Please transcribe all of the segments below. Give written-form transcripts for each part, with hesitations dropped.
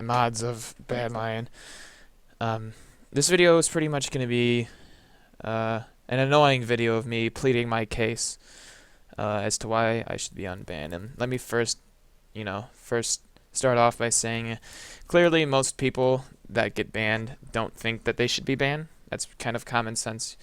mods of Badlion. This video is pretty much going to be an annoying video of me pleading my case as to why I should be unbanned. And let me first start off by saying, clearly most people that get banned don't think that they should be banned. That's kind of common sense,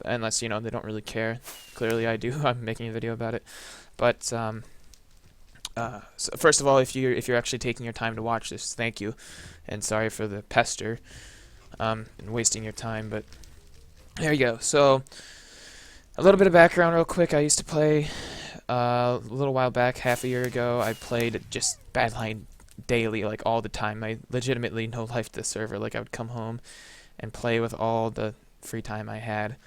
unless they don't really care. Clearly I do. I'm making a video about it. But so first of all, if you're actually taking your time to watch this, thank you, and sorry for the pester and wasting your time. But there you go. So a little bit of background real quick. I used to play a little while back, half a year ago. I played just Badlion daily, like all the time. I legitimately no life to the server. Like I would come home and play with all the free time I had.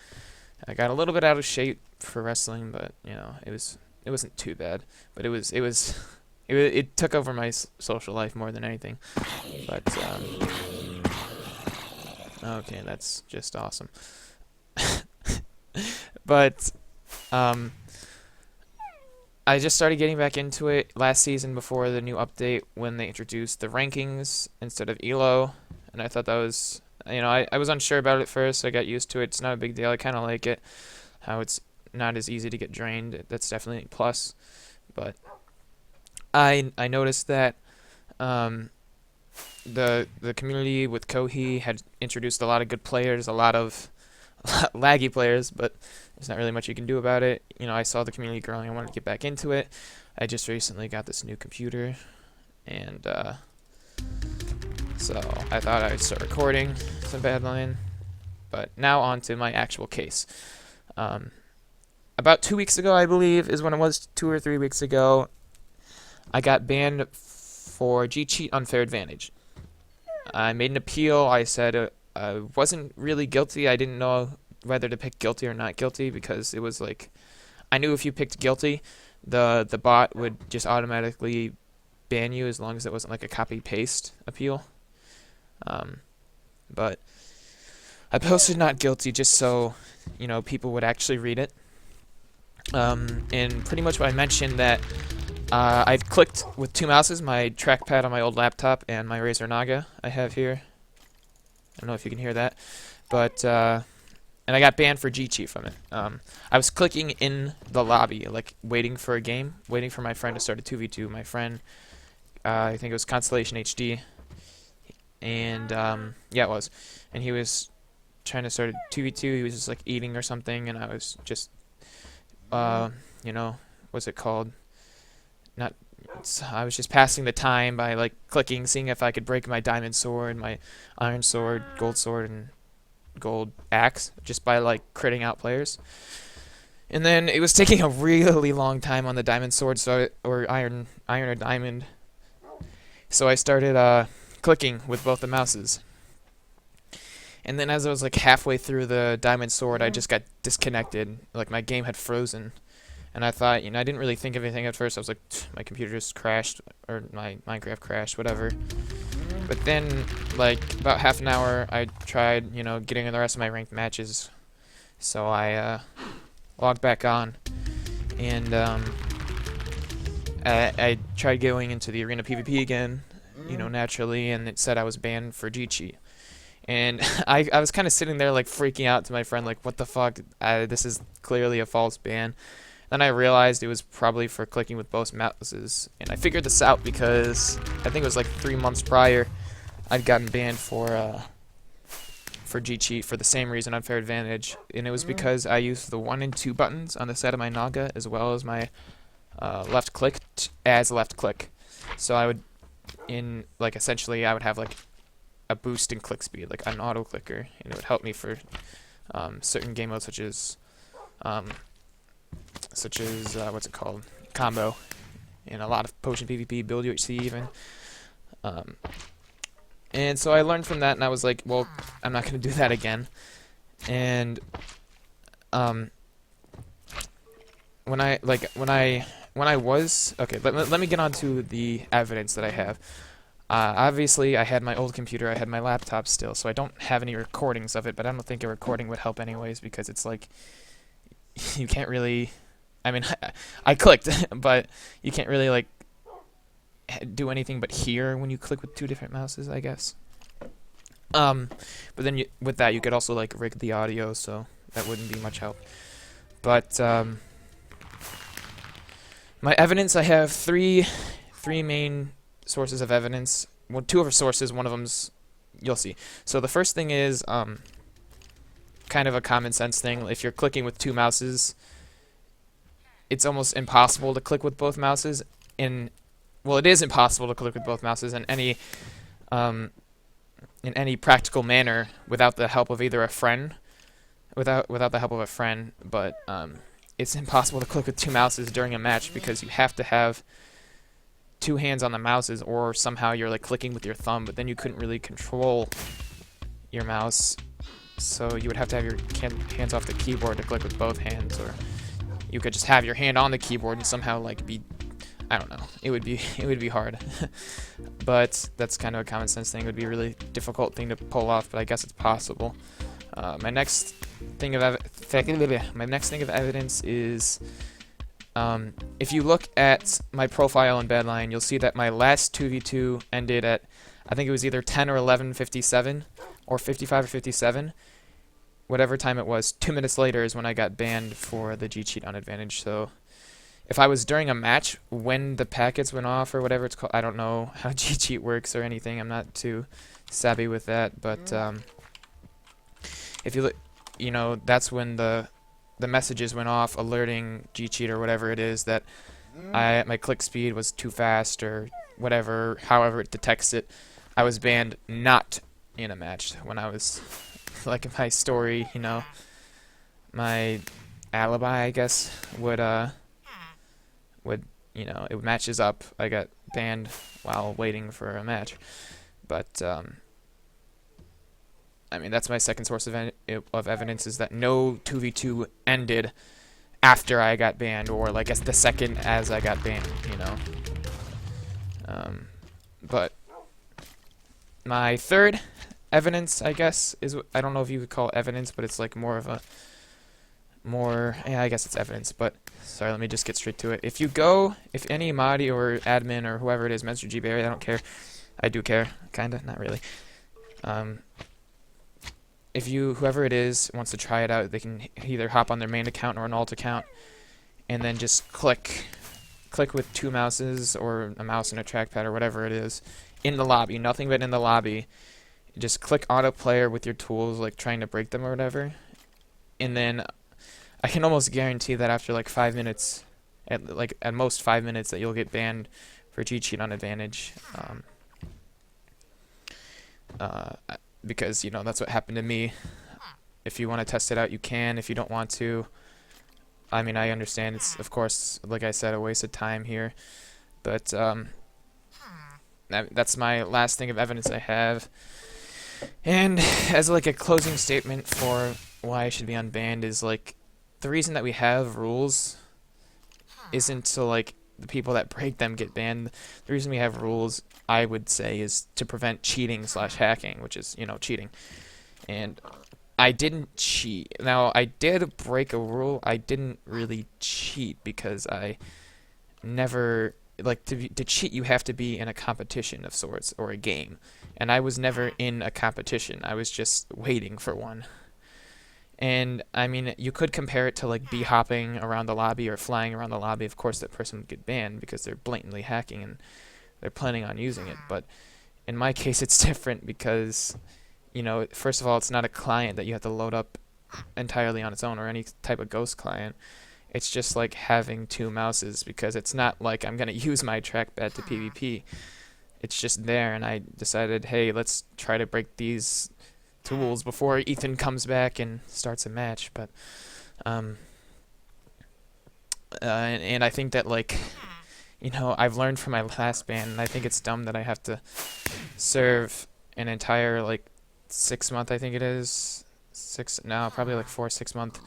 I got a little bit out of shape for wrestling, but it wasn't too bad. But it took over my social life more than anything. But okay, that's just awesome. But I just started getting back into it last season before the new update when they introduced the rankings instead of elo, and I thought that was, I was unsure about it at first, so I got used to it. It's not a big deal. I kind of like it, how it's not as easy to get drained. That's definitely a plus. But I noticed that the community with Kohi had introduced a lot of good players, a lot of laggy players, but there's not really much you can do about it. I saw the community growing. I wanted to get back into it. I just recently got this new computer, and so I thought I'd start recording some Badlion. But now on to my actual case. About 2 weeks ago, I believe, is when it was, 2 or 3 weeks ago, I got banned for G-cheat unfair advantage. I made an appeal. I said I wasn't really guilty. I didn't know whether to pick guilty or not guilty, because it was like, I knew if you picked guilty, the bot would just automatically ban you as long as it wasn't like a copy-paste appeal. But I posted not guilty just so people would actually read it. And pretty much what I mentioned that I've clicked with 2 mouses, my trackpad on my old laptop and my Razer Naga I have here. I don't know if you can hear that, but and I got banned for G-cheat from it. I was clicking in the lobby, like waiting for a game, waiting for my friend to start a 2v2. My friend, I think it was Constellation HD, and yeah, it was, and he was trying to start a 2v2. He was just like eating or something, and I was just, what's it called? I was just passing the time by like clicking, seeing if I could break my diamond sword, my iron sword, and gold axe, just by like critting out players. And then it was taking a really long time on the diamond sword, or iron or diamond. So I started clicking with both the mouses. And then as I was like halfway through the diamond sword, I just got disconnected. Like my game had frozen. And I thought, I didn't really think of anything at first. I was like, my computer just crashed, or my Minecraft crashed, whatever. But then, like, about half an hour, I tried, getting in the rest of my ranked matches. So I logged back on, and I tried going into the arena PvP again, naturally, and it said I was banned for G-cheat. And I was kind of sitting there, like, freaking out to my friend, like, what the fuck? This is clearly a false ban. Then I realized it was probably for clicking with both mouses, and I figured this out because I think it was like 3 months prior I'd gotten banned for G-cheat for the same reason, unfair advantage, and it was because I used the 1 and 2 buttons on the side of my Naga as well as my left click as left click. So I would, essentially I would have like a boost in click speed, like an auto clicker, and it would help me for certain game modes such as what's it called, combo, and a lot of potion PvP, build UHC even. And so I learned from that, and I was like, well, I'm not going to do that again. And when I was, okay, let me get on to the evidence that I have. Obviously, I had my old computer, I had my laptop still, so I don't have any recordings of it, but I don't think a recording would help anyways, because it's like, you can't really, I mean, I clicked, but you can't really, like, do anything but hear when you click with two different mouses, I guess. But then with that, you could also like rig the audio, so that wouldn't be much help. But my evidence, I have three main sources of evidence. Well, two of our sources. One of them's you'll see. So the first thing is kind of a common sense thing. If you're clicking with two mouses, it's almost impossible to click with both mouses. Well, it is impossible to click with both mouses in any practical manner without the help of either a friend, without the help of a friend. But it's impossible to click with two mouses during a match because you have to have two hands on the mouses, or somehow you're like clicking with your thumb, but then you couldn't really control your mouse, so you would have to have your hands off the keyboard to click with both hands, or you could just have your hand on the keyboard and somehow like be, I don't know, it would be hard. But that's kind of a common sense thing. It would be a really difficult thing to pull off, but I guess it's possible. My next thing of evidence is if you look at my profile in Badlion, you'll see that my last 2v2 ended at, I think it was either 10 or 11:57, or 55 or 57. Whatever time it was, 2 minutes later is when I got banned for the G-cheat on advantage. So if I was during a match when the packets went off or whatever it's called, I don't know how G-cheat works or anything. I'm not too savvy with that, but if you look, you know, that's when the messages went off alerting G-cheat or whatever it is that my click speed was too fast or whatever, however it detects it. I was banned not in a match when I was, like, my story, you know, my alibi, I guess, would you know, it matches up. I got banned while waiting for a match. But I mean, that's my second source of evidence, is that no 2v2 ended after I got banned, or like the second as I got banned, you know. But my third evidence, I guess, is, I don't know if you would call it evidence, but it's like more of a yeah, I guess it's evidence. But sorry, let me just get straight to it. If any Modi or admin or whoever it is, Mr. G Berry, I don't care. I do care, kinda, not really. If whoever it is wants to try it out, they can either hop on their main account or an alt account, and then just click with two mouses or a mouse and a trackpad or whatever it is in the lobby, nothing but in the lobby. Just click auto player with your tools, like trying to break them or whatever, and then I can almost guarantee that after like 5 minutes, at most 5 minutes, that you'll get banned for G-cheat on advantage. Because, you know, that's what happened to me. If you want to test it out, you can. If you don't want to, I mean, I understand. It's, of course, like I said, a waste of time here. But that's my last thing of evidence I have. And as like a closing statement for why I should be unbanned is, like, the reason that we have rules isn't to, like, the people that break them get banned. The reason we have rules, I would say, is to prevent cheating/hacking, which is, you know, cheating. And I didn't cheat. Now, I did break a rule. I didn't really cheat because I never, like, to cheat you have to be in a competition of sorts or a game. And I was never in a competition. I was just waiting for one. And, I mean, you could compare it to, like, bee-hopping around the lobby or flying around the lobby. Of course, that person would get banned because they're blatantly hacking and they're planning on using it. But in my case, it's different because, you know, first of all, it's not a client that you have to load up entirely on its own, or any type of ghost client. It's just like having two mouses, because it's not like I'm going to use my trackpad to PvP. It's just there, and I decided, hey, let's try to break these tools before Ethan comes back and starts a match. But and I think that, like, you know, I've learned from my last ban, and I think it's dumb that I have to serve an entire, like, 6 month, I think it is, probably like 4 6 month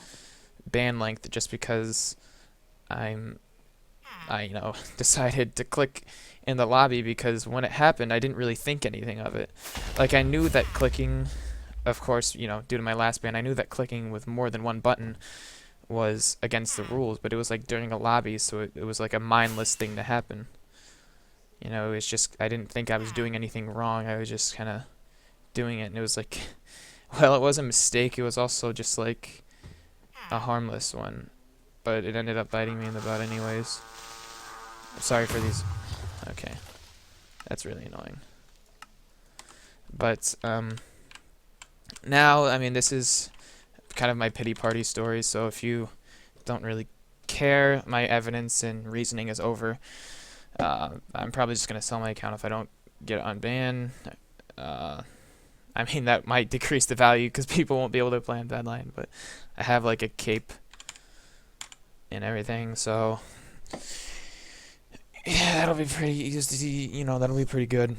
ban length, just because I you know, decided to click in the lobby, because when it happened, I didn't really think anything of it. Like, I knew that clicking, of course, you know, due to my last ban, I knew that clicking with more than one button was against the rules, but it was like during a lobby, so it was like a mindless thing to happen. You know, it's just I didn't think I was doing anything wrong. I was just kind of doing it, and it was like, well, it was a mistake. It was also just like a harmless one, but it ended up biting me in the butt anyways. Sorry for these. Okay, that's really annoying. But now, I mean, this is kind of my pity party story. So if you don't really care, my evidence and reasoning is over. I'm probably just gonna sell my account if I don't get unbanned. I mean, that might decrease the value because people won't be able to play on Badlion, but I have like a cape and everything, so yeah, that'll be pretty easy. You know, that'll be pretty good.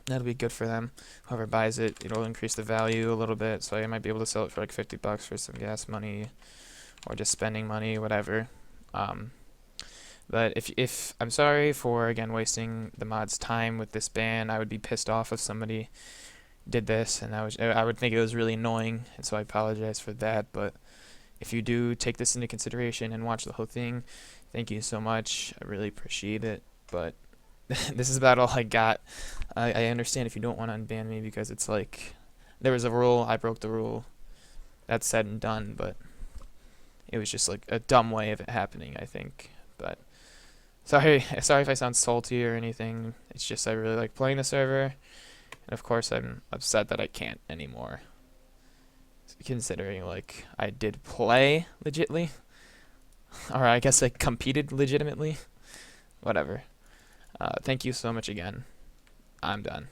That'll be good for them. Whoever buys it, it'll increase the value a little bit, so I might be able to sell it for like $50 for some gas money, or just spending money, whatever. But if I'm sorry for again wasting the mod's time with this ban. I would be pissed off if somebody did this, and I would think it was really annoying, and so I apologize for that. But if you do take this into consideration and watch the whole thing, thank you so much. I really appreciate it. But this is about all I got. I understand if you don't want to unban me because it's like there was a rule, I broke the rule. That's said and done, but it was just like a dumb way of it happening, I think. But sorry if I sound salty or anything. It's just I really like playing the server, and of course I'm upset that I can't anymore. Considering like I did play legitly, or I guess I competed legitimately. Whatever. Thank you so much again. I'm done.